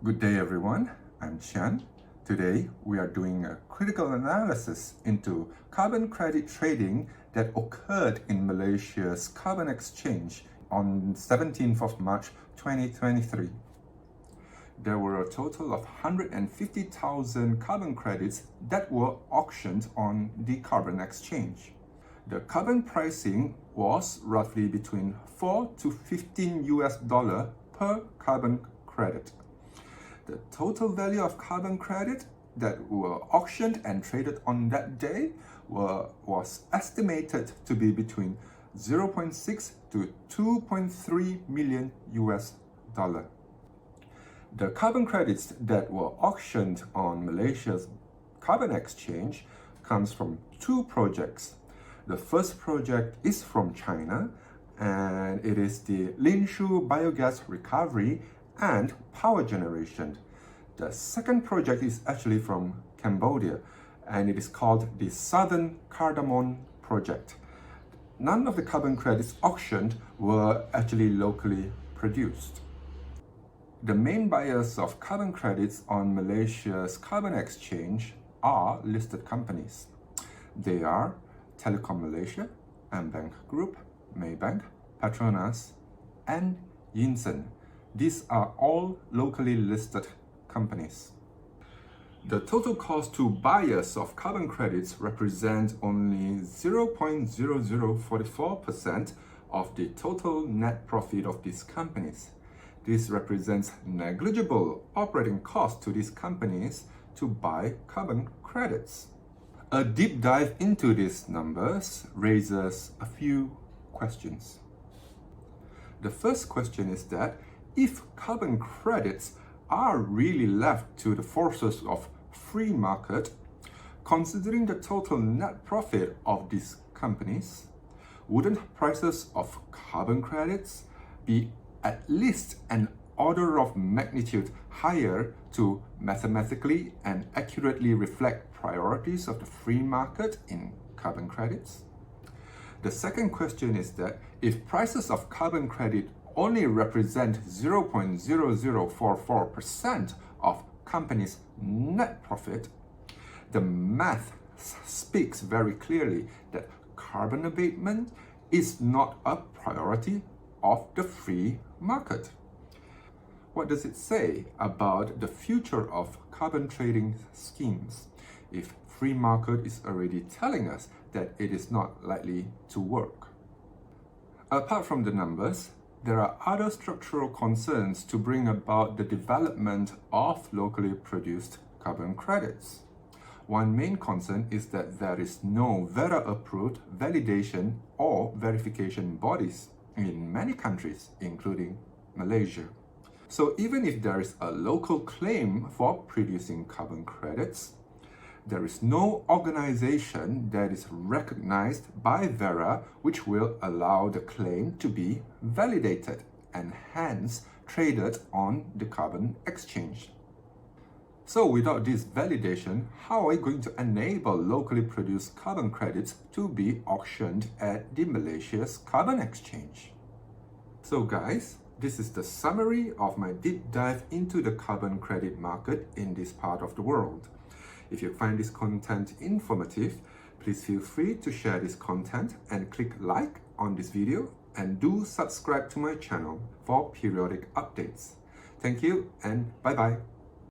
Good day everyone, I'm Qian. Today we are doing a critical analysis into carbon credit trading that occurred in Malaysia's carbon exchange on 17th of March 2023. There were a total of 150,000 carbon credits that were auctioned on the carbon exchange. The carbon pricing was roughly between 4 to 15 US dollar per carbon credit. The total value of carbon credit that were auctioned and traded on that day was estimated to be between 0.6 to 2.3 million US dollar. The carbon credits that were auctioned on Malaysia's carbon exchange comes from two projects. The first project is from China, and it is the Linshu biogas recovery and power generation. The second project is actually from Cambodia, and it is called the Southern Cardamom project. None of the carbon credits auctioned were actually locally produced. The main buyers of carbon credits on Malaysia's carbon exchange are listed companies. They are Telekom Malaysia, Bank Group, Maybank, Petronas, and Yinsen. These are all locally listed companies. The total cost to buyers of carbon credits represents only 0.0044% of the total net profit of these companies. This represents negligible operating costs to these companies to buy carbon credits. A deep dive into these numbers raises a few questions. The first question is that if carbon credits are really left to the forces of free market, considering the total net profit of these companies, wouldn't prices of carbon credits be at least an order of magnitude higher to mathematically and accurately reflect priorities of the free market in carbon credits? The second question is that if prices of carbon credit only represent 0.0044% of companies' net profit, the math speaks very clearly that carbon abatement is not a priority of the free market. What does it say about the future of carbon trading schemes if free market is already telling us that it is not likely to work? Apart from the numbers, there are other structural concerns to bring about the development of locally produced carbon credits. One main concern is that there is no VERA-approved validation or verification bodies in many countries, including Malaysia. So even if there is a local claim for producing carbon credits, there is no organization that is recognized by VERA which will allow the claim to be validated and hence traded on the carbon exchange. So without this validation, how are we going to enable locally produced carbon credits to be auctioned at the Malaysia's carbon exchange? So guys, this is the summary of my deep dive into the carbon credit market in this part of the world. If you find this content informative, please feel free to share this content and click like on this video, and do subscribe to my channel for periodic updates. Thank you and bye-bye.